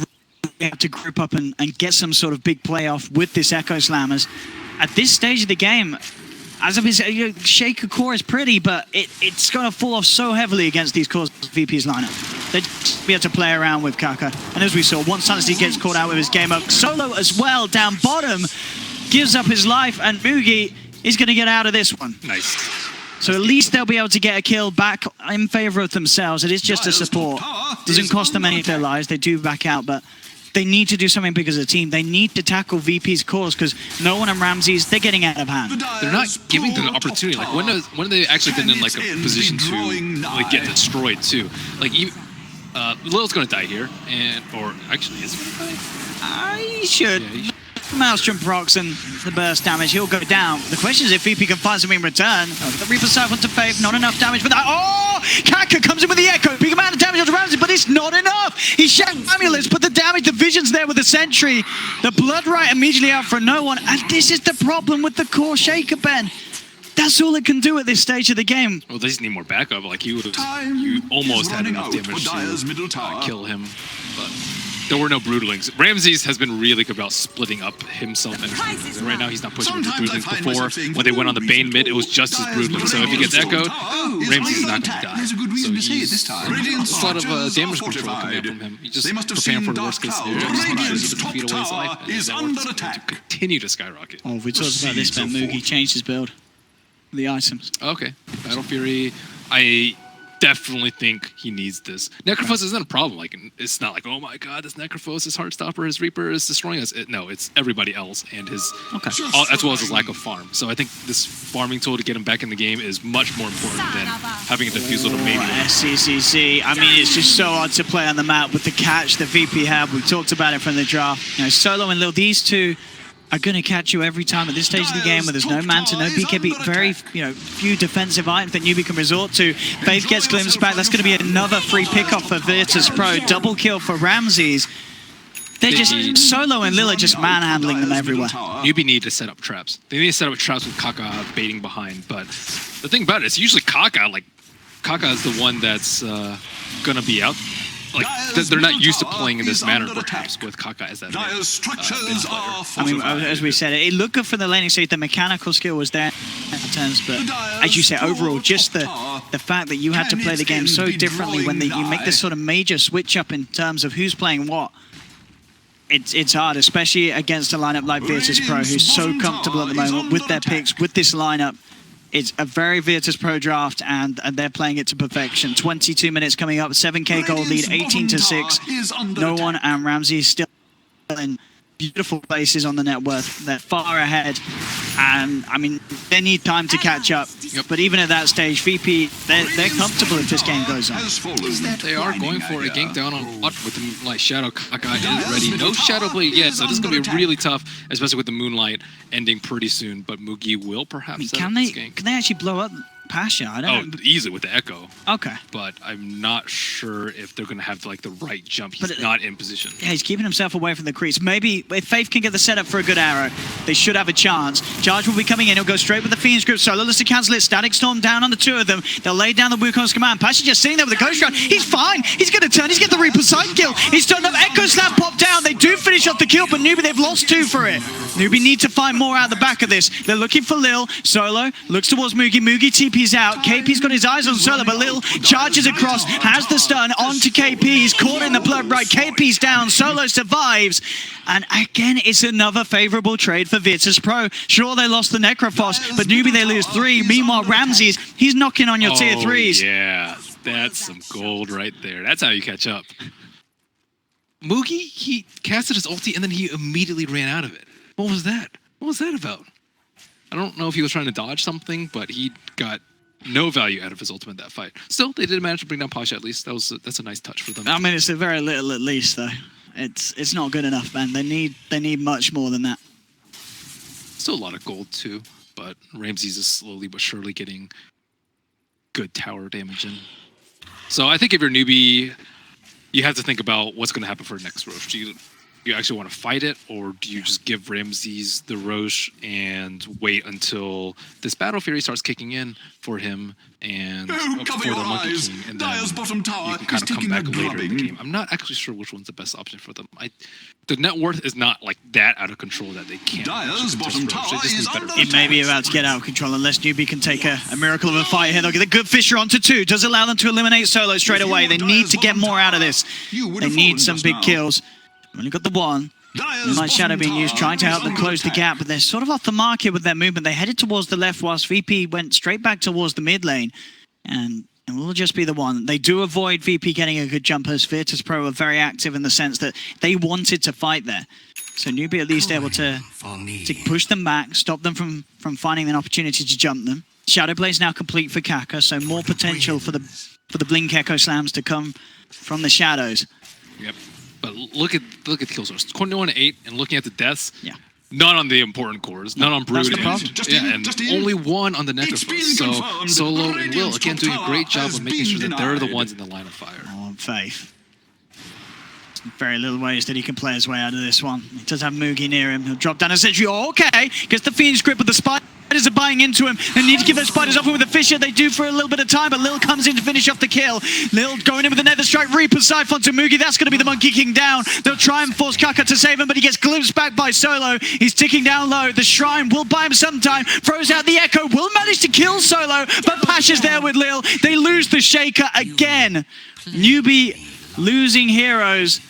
have to group up and get some sort of big playoff with this Echo Slammers. At this stage of the game, as of his Shaker core is pretty, but it's going to fall off so heavily against these cores VP's lineup. They'd just be able to play around with Kaka. And as we saw, once Sanity gets caught out with his game up, Solo as well down bottom gives up his life, and Mugi is going to get out of this one. Nice. So at least they'll be able to get a kill back in favor of themselves. It is just a support. Doesn't cost them any of their lives. They do back out, but they need to do something big as a team. They need to tackle VP's cores because no one and Ramses, they're getting out of hand. They're not giving them the opportunity. Like when have they actually been in like a position to like get destroyed too? Like Lil's gonna die here, or actually is he gonna die? He should. Yeah, he should. Maelstrom procs and the burst damage, he'll go down. The question is if VP can find something in return. The Reaper Siphon to Faith, not enough damage for that. Oh! Kaka comes in with the Echo. Big amount of damage onto Ramsey, but it's not enough. He shat amulets, but the damage, the vision's there with the Sentry. The Blood Right immediately out for no one. And this is the problem with the core Shaker, Ben. That's all it can do at this stage of the game. Well, they just need more backup. Like you almost had enough damage to kill him, but there were no broodlings. Ramses has been really good about splitting up himself and his broodlings. And right now he's not pushing with his broodlings. Before, when they went on the Bane mid, it was just his broodlings. So if he gets echoed, Ramses is not going to die. So he's a lot of damage control coming up from him. He's just preparing for the worst case scenario. Just to defeat away his life. And his network is going to continue to skyrocket. Oh, if we talked about this, Ben, Mugi changed his build. The items. Okay. Battle Fury, I definitely think he needs this. Necrophos isn't a problem. Like, it's not like, oh my god, this Necrophos is Heartstopper, his Reaper is destroying us. No, it's everybody else and his, as well as his lack of farm. So I think this farming tool to get him back in the game is much more important than having a defusal to main. SCCC, I mean, it's just so hard to play on the map with the catch that VP have. We talked about it from the draft. You know, Solo and Lil, these two are going to catch you every time at this stage of the game where there's no Manta, no BKB, very few defensive items that Newbee can resort to. Faith gets glimpsed back. That's going to be another free pickoff for Virtus Pro. Double kill for Ramses. They're just, Solo and Lil are just manhandling them everywhere. Newbee need to set up traps. They need to set up traps with Kaka baiting behind. But the thing about it is usually Kaka, like, Kaka is the one that's going to be out. Like, they're not used to playing in this manner, perhaps, with Kaka as that I mean, as we said, it looked good for the laning stage. The mechanical skill was there at times, but as you say, overall, just the fact that you had to play the game so differently when you make this sort of major switch up in terms of who's playing what. It's hard, especially against a lineup like Virtus Pro, who's so comfortable at the moment with their picks, with this lineup. It's a very Virtus Pro draft, and they're playing it to perfection. 22 minutes coming up, 7k gold lead, 18-6. No one and Ramsey still in beautiful places on the net worth. They're far ahead, and I mean, they need time to catch up. But even at that stage, VP, they're comfortable if this game goes on. They are going for a gank down on what with the like Shadow. Kaka is ready. No Shadow Blade yet, so this is going to be really tough, especially with the Moonlight ending pretty soon. But Mugi will perhaps set up this gank. Can they actually blow up Pasha? I don't know. Easily with the Echo. Okay. But I'm not sure if they're going to have like the right jump. He's not in position. Yeah, he's keeping himself away from the crease. Maybe if Faith can get the setup for a good arrow, they should have a chance. Charge will be coming in. He'll go straight with the Fiend's Grip. Solo lets to cancel it. Static Storm down on the two of them. They'll lay down the Wukong's command. Pasha just sitting there with the Ghost Run. He's fine. He's going to turn. He's getting the Reaper side kill. He's turned up. Echo Slap popped down. They do finish off the kill, but Newbee, they've lost two for it. Newbee need to find more out the back of this. They're looking for Lil. Solo looks towards Mugi. Mugi TP VP's out. KP's got his eyes on Solo, but Lil charges across, has the stun onto KP. He's caught in the blood right. KP's down. Solo survives. And again, it's another favorable trade for Virtus Pro. Sure, they lost the Necrophos, but Newbee, they lose 3. Meanwhile, Ramses, he's knocking on your tier 3s. Yeah, that's some gold right there. That's how you catch up. Moogie, he casted his ulti and then he immediately ran out of it. What was that? What was that about? I don't know if he was trying to dodge something, but he got no value out of his ultimate that fight. Still, they did manage to bring down Pasha at least. That's a nice touch for them. I mean, it's a very little at least, though. It's not good enough, man. They need much more than that. Still a lot of gold too, but Ramses is slowly but surely getting good tower damage in. So I think if you're Newbee, you have to think about what's going to happen for next Roche. Do you actually want to fight it, or do you just give Ramses the Roche and wait until this Battle Fury starts kicking in for him and for the Monkey King, and then you can kind of come back later in the game? I'm not actually sure which one's the best option for them. The net worth is not like that out of control that they can't. It may be about to get out of control unless Newbee can take a miracle of a fight here. They'll get a good Fisher onto 2. Does allow them to eliminate Solo straight away. They need to get more out of this. They need some big kills. Only got the 1. Nice Shadow being used, trying to help them close the gap, but they're sort of off the mark here with their movement. They headed towards the left whilst VP went straight back towards the mid lane. And it will just be the 1. They do avoid VP getting a good jump as Virtus Pro are very active in the sense that they wanted to fight there. So Newbee at least able to push them back, stop them from finding an opportunity to jump them. Shadow Blade's now complete for Kaka, so more potential for the Blink Echo Slams to come from the shadows. Yep. But look at the kill source. 21-8, and looking at the deaths, yeah. Not on the important cores, not on Brood, and only 1 on the Necrophos. So Solo and Will, again, doing a great job of making sure that they're the ones in the line of fire. Oh, Faith. Very little ways that he can play his way out of this one. He does have Moogie near him. He'll drop down a sentry. Oh, okay. Gets the Phoenix grip, but the spiders are buying into him. They need to give those spiders off him with the Fisher. They do for a little bit of time, but Lil comes in to finish off the kill. Lil going in with the Nether Strike. Reaper Siphon to Moogie. That's going to be the Monkey King down. They'll try and force Kaka to save him, but he gets glimpsed back by Solo. He's ticking down low. The Shrine will buy him some time. Throws out the Echo. Will manage to kill Solo, but Pasha's there with Lil. They lose the Shaker again. Newbee losing heroes.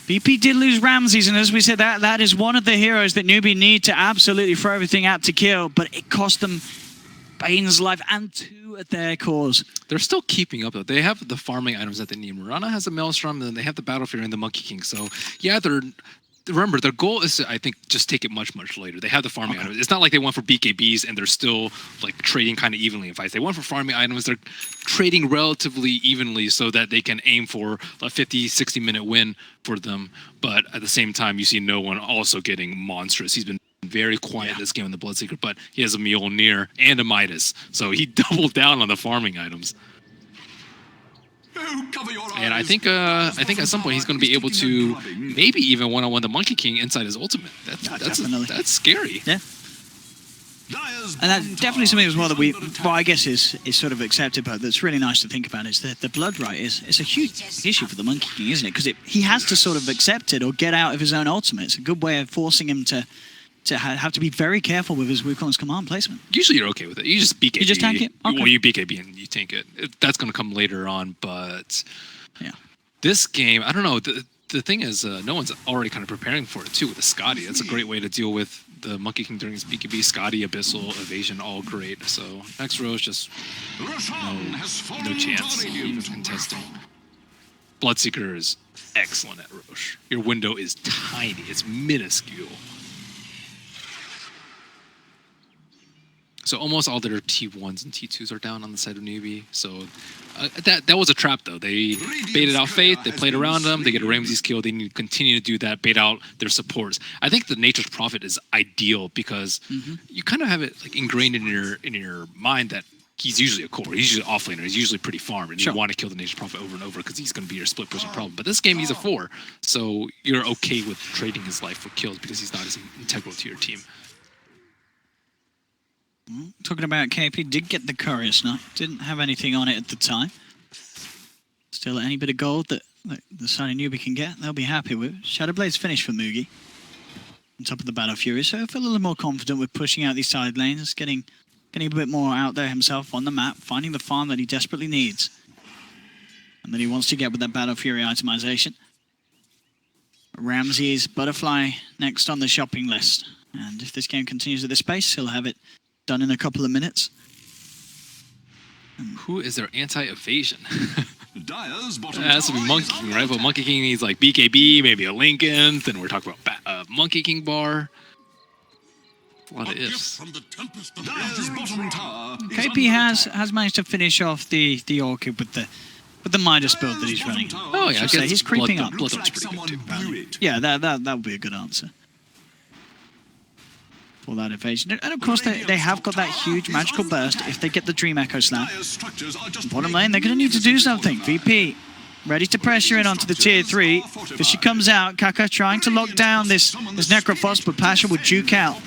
VP did lose Ramses, and as we said, that is one of the heroes that Newbee need to absolutely throw everything out to kill, but it cost them Bane's life and 2 at their cores. They're still keeping up, though. They have the farming items that they need. Mirana has a Maelstrom, and then they have the Battle Fury and the Monkey King. So, yeah, remember, their goal is to, I think, just take it much, much later. They have the farming items. It's not like they went for BKBs and they're still like trading kind of evenly in fights. They went for farming items. They're trading relatively evenly so that they can aim for a 50, 60-minute win for them. But at the same time, you see no one also getting monstrous. He's been very quiet this game in the Bloodseeker, but he has a Mjolnir and a Midas. So he doubled down on the farming items. And I think at some point he's going to be able to maybe even one-on-one the Monkey King inside his ultimate. That's scary. Yeah. And that's definitely something as well that I guess is sort of accepted, but that's really nice to think about is that the blood right is a huge issue for the Monkey King, isn't it? Because he has to sort of accept it or get out of his own ultimate. It's a good way of forcing him to have to be very careful with his Wukong's command placement. Usually you're okay with it. You just BKB. You just tank it? Okay. Well, you BKB and you tank it. That's going to come later on, but yeah, this game, I don't know. The thing is, no one's already kind of preparing for it, too, with the Scotty. That's a great way to deal with the Monkey King during his BKB. Scotty, Abyssal, Evasion, all great. So next row is just no chance of contesting. Bloodseeker is excellent at Roche. Your window is tiny. It's minuscule. So almost all their T1s and T2s are down on the side of Newbee. So that was a trap, though. They baited out Faith. They played around them. They get a Ramses kill. They need to continue to do that, bait out their supports. I think the Nature's Prophet is ideal because you kind of have it like ingrained in your mind that he's usually a core. He's usually offlaner. He's usually pretty farmed, and you want to kill the Nature's Prophet over and over because he's going to be your split pushing problem. But this game, he's a 4, so you're okay with trading his life for kills because he's not as integral to your team. Talking about KP, did get the Courier Snipe. Didn't have anything on it at the time. Still, any bit of gold that the side of Newbee can get, they'll be happy with. Shadowblade's finished for Moogie. On top of the Battle Fury, so I feel a little more confident with pushing out these side lanes, getting getting a bit more out there himself on the map, finding the farm that he desperately needs. And that he wants to get with that Battle Fury itemization. Ramsey's Butterfly next on the shopping list. And if this game continues at this pace, he'll have it done in a couple of minutes. Who is their anti-evasion? Dyer's bottom It has to be tower Monkey is King, under right? But attack. Monkey King needs like BKB, maybe a Lincoln. Then we're talking about Monkey King bar. A lot of ifs. From the tempest of Dyer's bottom tower is KP under has managed to finish off the Orchid with the Midas build that he's running. Oh yeah, I So guess he's creeping up. Bloodthorn's Looks like pretty good someone too. blew it. Yeah, that would be a good answer for that evasion. And of course, they have got that huge magical burst if they get the Dream Echo Slam. Dyer's structures are just Bottom lane, they're going to need to do something. VP ready to pressure in onto the tier 3. If she comes out, Kaka trying to lock down this Necrophos, but Pasha will juke out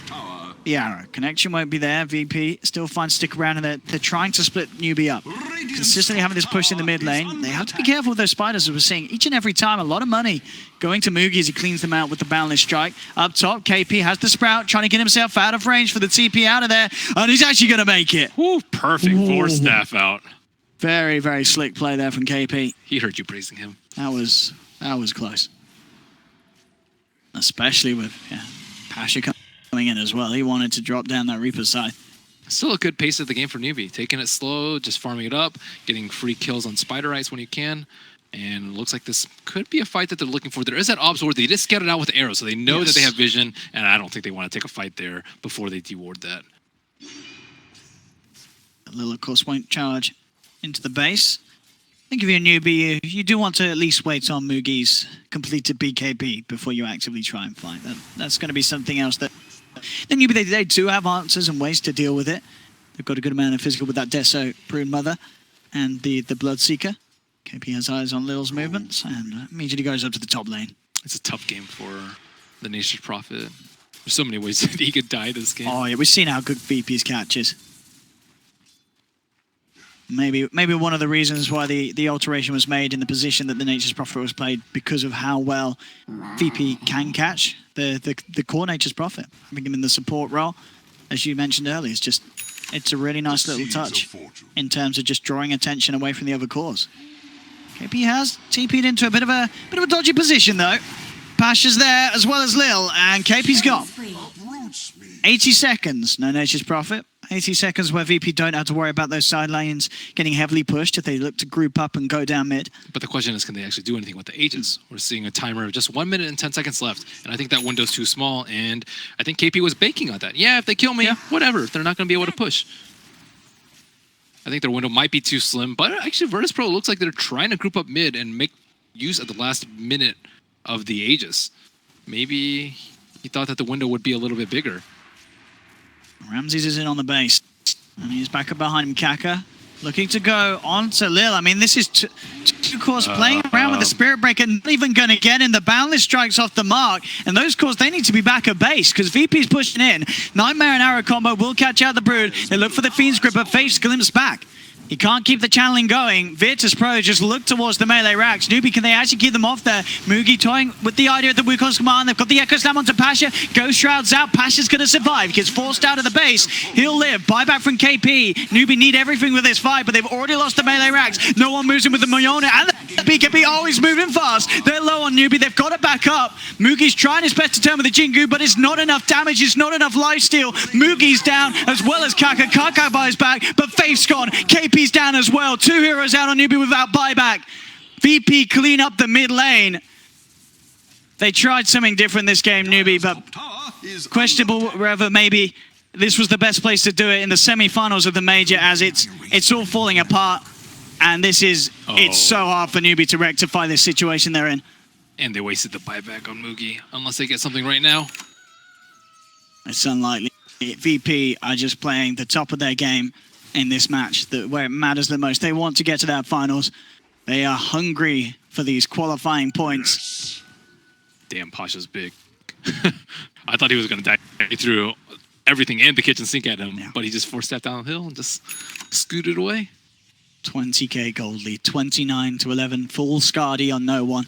the arrow. Connection won't be there. VP still fine to stick around, and they're trying to split Newbee up. Consistently having this push in the mid lane. They have to be careful with those spiders, as we're seeing each and every time. A lot of money going to Mugi as he cleans them out with the Boundless Strike. Up top, KP has the Sprout, trying to get himself out of range for the TP out of there, and he's actually going to make it. Woo, perfect force staff out. Very, very slick play there from KP. He heard you praising him. That was close. Especially with Pasha coming in as well. He wanted to drop down that Reaper's side. Still a good pace of the game for Newbie. Taking it slow, just farming it up, getting free kills on Spiderites when you can. And it looks like this could be a fight that they're looking for. There is that obs ward. They just get it out with arrows, so they know that they have vision, and I don't think they want to take a fight there before they deward that. A little, of course, won't charge into the base. I think if you're a newbie, you do want to at least wait on Mugi's completed BKB before you actively try and fight. That's going to be something else that the newbie, they do have answers and ways to deal with it. They've got a good amount of physical with that Deso Prune Mother and the Bloodseeker. KP has eyes on Lil's movements and immediately goes up to the top lane. It's a tough game for the Nature's Prophet. There's so many ways that he could die this game. Oh yeah, we've seen how good VP's catch is. Maybe one of the reasons why the alteration was made in the position that the Nature's Prophet was played, because of how well VP can catch the core Nature's Prophet. Having him in the support role, as you mentioned earlier, it's a really nice little touch in terms of just drawing attention away from the other cores. KP has TP'd into a bit of a dodgy position though. Pasha's there as well as Lil, and KP's gone. 80 seconds, no Nature's Prophet. 80 seconds where VP don't have to worry about those side lanes getting heavily pushed if they look to group up and go down mid. But the question is, can they actually do anything with the agents? We're seeing a timer of just 1 minute and 10 seconds left, and I think that window's too small, and I think KP was banking on that. Yeah, if they kill me, whatever. They're not going to be able to push. I think their window might be too slim, but actually Virtus Pro looks like they're trying to group up mid and make use at the last minute of the Aegis. Maybe he thought that the window would be a little bit bigger. Ramses is in on the base, and he's back up behind him. Kaka looking to go on to Lil. I mean, this is two cores playing around with the Spirit Breaker, not even going to get in. The Boundless Strikes off the mark, and those cores, they need to be back at base because VP's pushing in. Nightmare and Arrow combo will catch out the Brood. They look for the Fiend's Grip, but Faith's glimpse back. He can't keep the channeling going. Virtus Pro just look towards the melee racks. Newbie, can they actually keep them off there? Mugi toying with the idea of the Wukong's command. They've got the Echo Slam onto Pasha. Ghost Shrouds out. Pasha's going to survive. He gets forced out of the base. He'll live. Buyback from KP. Newbie need everything with this fight, but they've already lost the melee racks. No one moves in with the Mayona and the BKB. Oh, he's moving fast. They're low on Newbie. They've got to back up. Mugi's trying his best to turn with the Jingu, but it's not enough damage. It's not enough lifesteal. Mugi's down as well as Kaka. Kaka buys back, but Faith's gone. KP's down as well. 2 heroes out on Newbie without buyback. VP clean up the mid lane. They tried something different this game, Newbie, but questionable whether maybe this was the best place to do it in the semi-finals of the major, as it's all falling apart. And this is, it's so hard for Newbie to rectify this situation they're in. And they wasted the buyback on Mugi, unless they get something right now. It's unlikely. VP are just playing the top of their game in this match, where it matters the most. They want to get to that finals. They are hungry for these qualifying points. Damn, Pasha's big. I thought he was going to die through everything and the kitchen sink at him, but he just forced that downhill and just scooted away. 20k gold lead, 29-11, full Scardy on no one.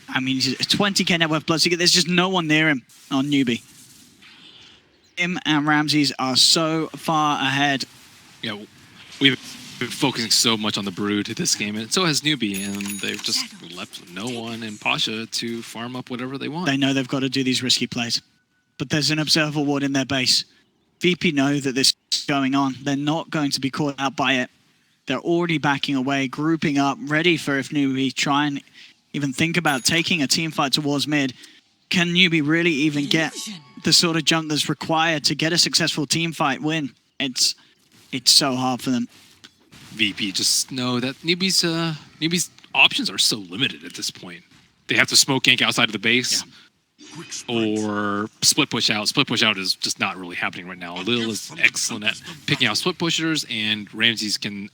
I mean, 20k net worth Bloodseeker, there's just no one near him on Newbie. him and Ramses are so far ahead. Yeah, we've been focusing so much on the Brood this game, and so has Newbee, and they've just left no one in Pasha to farm up whatever they want. They know they've got to do these risky plays. But there's an observer ward in their base. VP know that this is going on. They're not going to be caught out by it. They're already backing away, grouping up, ready for if Newbee try and even think about taking a team fight towards mid. Can Newbee really even get the sort of jump that's required to get a successful team fight win? It's so hard for them. VP just know that Newbee's options are so limited at this point. They have to smoke gank outside of the base, or split push out. Split push out is just not really happening right now. Lil is excellent at picking out split pushers, and Ramses can,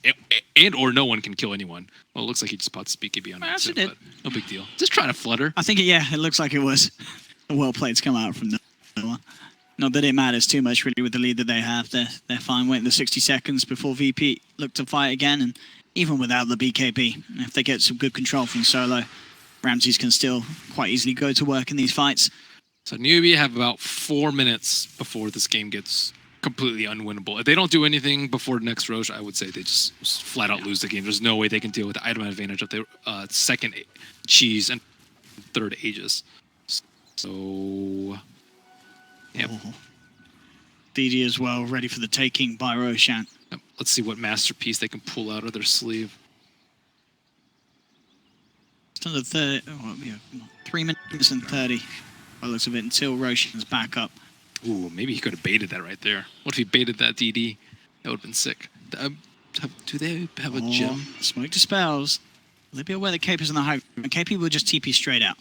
and or no one can kill anyone. Well, it looks like he just popped his BKB on Yes, it, it but no big deal. Just trying to flutter. I think, it looks like it was well played to come out from the one. Not that it matters too much, really, with the lead that they have. They're fine waiting the 60 seconds before VP look to fight again, and even without the BKB, if they get some good control from solo, Ramses can still quite easily go to work in these fights. So Newbee have about 4 minutes before this game gets completely unwinnable. If they don't do anything before the next Roche, I would say they just flat out lose the game. There's no way they can deal with the item advantage of their second Cheese and third Aegis. So, yeah. DD as well, ready for the taking by Roshan. Let's see what masterpiece they can pull out of their sleeve. It's under 3 minutes and 30. By the looks of it, until Roshan's back up. Ooh, maybe he could have baited that right there. What if he baited that DD? That would have been sick. Do they have a gem? Smoke dispels. Will they be aware that KP is in the high? And KP will just TP straight out.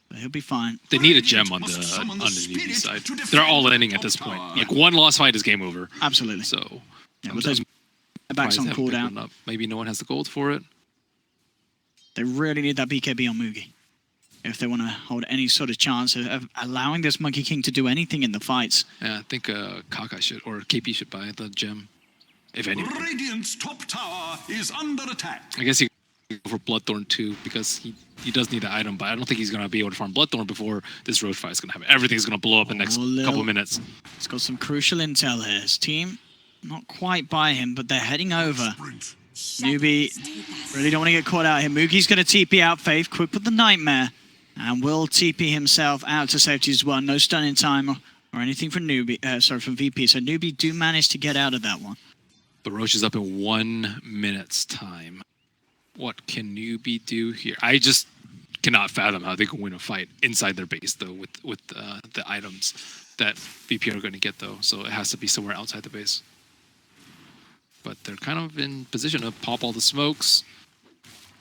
But he'll be fine. They need a gem on the Newbee side. They're all ending at this point. Like one lost fight is game over. Absolutely. So, with those backs on cooldown. Maybe no one has the gold for it. They really need that BKB on Mugi if they want to hold any sort of chance of allowing this Monkey King to do anything in the fights. Yeah, I think Kaka should, or KP should buy the gem, if anything. Radiant's top tower is under attack. I guess he could go for Bloodthorn too, because he does need the item, but I don't think he's going to be able to farm Bloodthorn before this Roach fight is going to happen. Everything's going to blow up in the next couple minutes. He's got some crucial intel here. His team not quite by him, but they're heading over. Newbee really don't want to get caught out here. Mugi's going to TP out Faith, quick with the Nightmare, and will TP himself out to safety as well. No stun in time or anything from from VP. So Newbee do manage to get out of that one. But Roche is up in 1 minute's time. What can Newbee do here? I just cannot fathom how they can win a fight inside their base, though, with the items that VP are going to get, though. So it has to be somewhere outside the base. But they're kind of in position to pop all the smokes,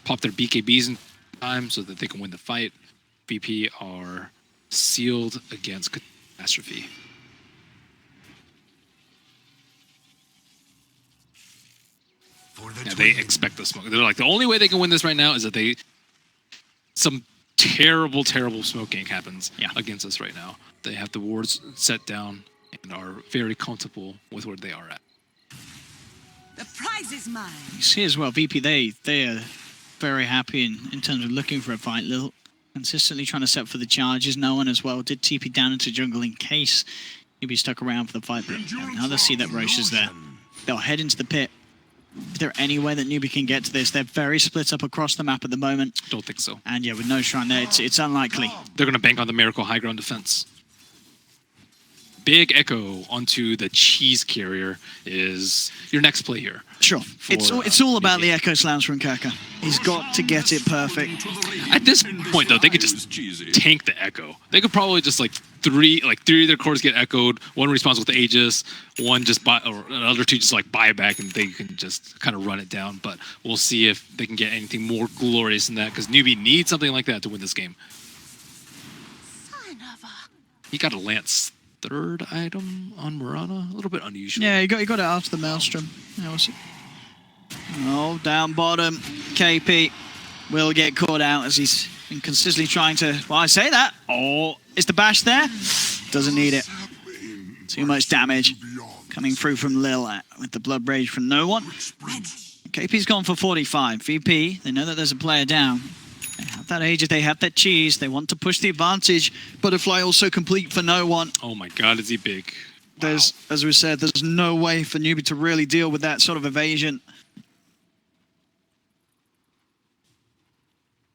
pop their BKBs in time so that they can win the fight. VP are sealed against catastrophe. Yeah, they expect the smoke. They're like, the only way they can win this right now is that some terrible, terrible smoke gank happens against us right now. They have the wards set down and are very comfortable with where they are at. The prize is mine. You see as well, VP, they are very happy in terms of looking for a fight. Lil consistently trying to set for the charges. No one as well did TP down into jungle in case he'd be stuck around for the fight. But now they see that Roche is there. They'll head into the pit. Is there any way that Newbee can get to this? They're very split up across the map at the moment. Don't think so. And yeah, with no shrine there, it's unlikely. They're going to bank on the Miracle high ground defense. Big echo onto the cheese carrier is your next play here. Sure. It's all about the echo slams from Kaka. He's got to get it perfect. At this point, though, they could just tank the echo. They could probably just three of their cores get echoed. One responds with the Aegis. One just buy, or another two just buy back, and they can just kind of run it down. But we'll see if they can get anything more glorious than that, because Newbee needs something like that to win this game. He got a Lance third item on Mirana. A little bit unusual. Yeah, he got it after the Maelstrom. Oh, down bottom. KP will get caught out as he's been consistently trying to... Well, I say that. Oh, is the bash there? Doesn't need it. Too much damage coming through from Lil with the Blood Rage from no one. KP's gone for 45. VP, they know that there's a player down. They have that age, they have that cheese. They want to push the advantage. Butterfly also complete for no one. Oh my god, is he big? There's, as we said, there's no way for Newbee to really deal with that sort of evasion.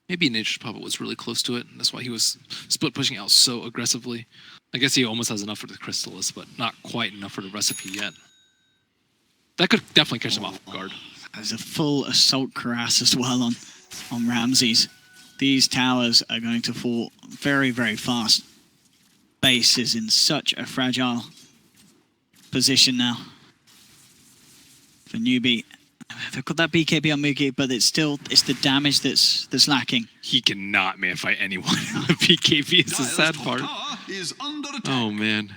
Maybe Nature's Puppet was really close to it. And that's why he was split pushing out so aggressively. I guess he almost has enough for the Crystallis, but not quite enough for the recipe yet. That could definitely catch him off guard. There's a full assault cuirass as well on Ramses. These towers are going to fall very, very fast. Base is in such a fragile position now for Newbee. They've got that BKB on Moogie, but it's the damage that's lacking. He cannot man fight anyone. The BKB is the sad part. Oh man.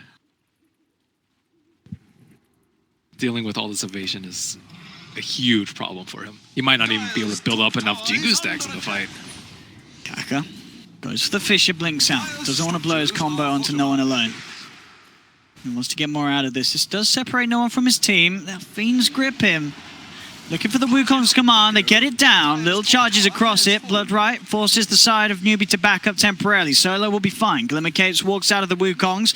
Dealing with all this evasion is a huge problem for him. He might not even be able to build up enough Jingu stacks in the fight. Kaka goes for the Fisher, blinks out. Doesn't want to blow his combo onto no one alone. He wants to get more out of this. This does separate no one from his team. The Fiends grip him. Looking for the Wukong's command. They get it down. Little charges across it. Bloodright forces the side of Newbee to back up temporarily. Solo will be fine. Glimmer Capes walks out of the Wukong's.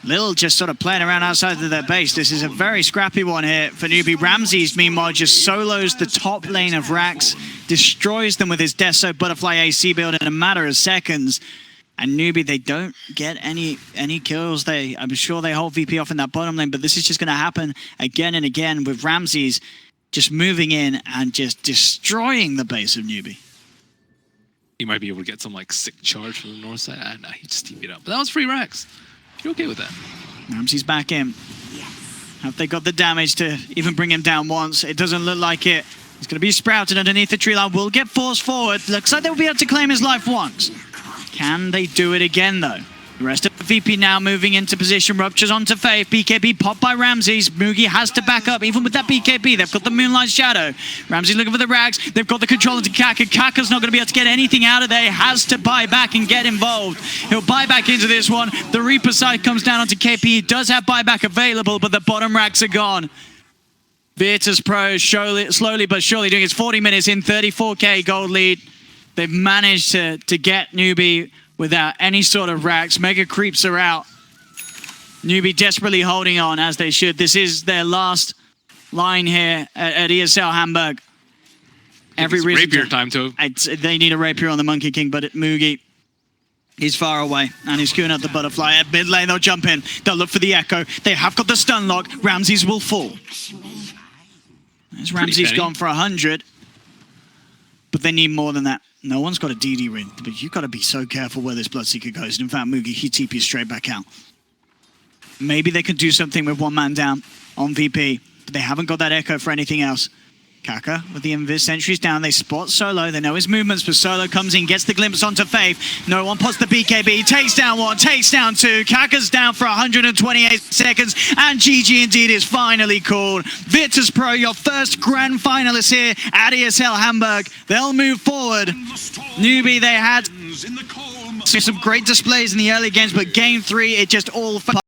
Lil just sort of playing around outside of their base. This is a very scrappy one here for Newbee. Ramses, meanwhile, just solos the top lane of Rax, destroys them with his Deso Butterfly AC build in a matter of seconds. And Newbee, they don't get any kills. I'm sure they hold VP off in that bottom lane, but this is just going to happen again and again with Ramses just moving in and just destroying the base of Newbee. He might be able to get some like sick charge from the north side. Nah, he just TP'd up. But that was free Rax. You're okay with that. Ramses back in. Have they got the damage to even bring him down once? It doesn't look like it. He's going to be sprouted underneath the tree line. Will get forced forward. Looks like they'll be able to claim his life once. Can they do it again, though? The rest of the VP now moving into position. Ruptures onto Faith. BKB popped by Ramses. Moogie has to back up, even with that BKB. They've got the Moonlight Shadow. Ramses looking for the Rags. They've got the control into Kaka. Kaka's not going to be able to get anything out of there. He has to buy back and get involved. He'll buy back into this one. The Reaper side comes down onto KP. He does have buyback available, but the bottom racks are gone. Virtus Pro slowly but surely doing his 40 minutes in, 34k gold lead. They've managed to get Newbee without any sort of racks. Mega creeps are out. Newbee desperately holding on, as they should. This is their last line here at ESL Hamburg. Every reason rapier time too. They need a rapier on the Monkey King, but Moogie, he's far away, and he's queuing up the Butterfly. At mid lane, they'll jump in. They'll look for the Echo. They have got the stun lock. Ramses will fall. As Ramses gone for 100, but they need more than that. No one's got a DD ring, but you've got to be so careful where this Bloodseeker goes. In fact, Moogie, he TPs straight back out. Maybe they can do something with one man down on VP, but they haven't got that Echo for anything else. Kaka with the Invis sentries down. They spot Solo. They know his movements, but Solo comes in, gets the glimpse onto Faith. No one pots the BKB. Takes down one, takes down two. Kaka's down for 128 seconds, and GG indeed is finally called. Virtus Pro, your first grand finalist here at ESL Hamburg. They'll move forward. Newbee, they had some great displays in the early games, but game 3, it just all fell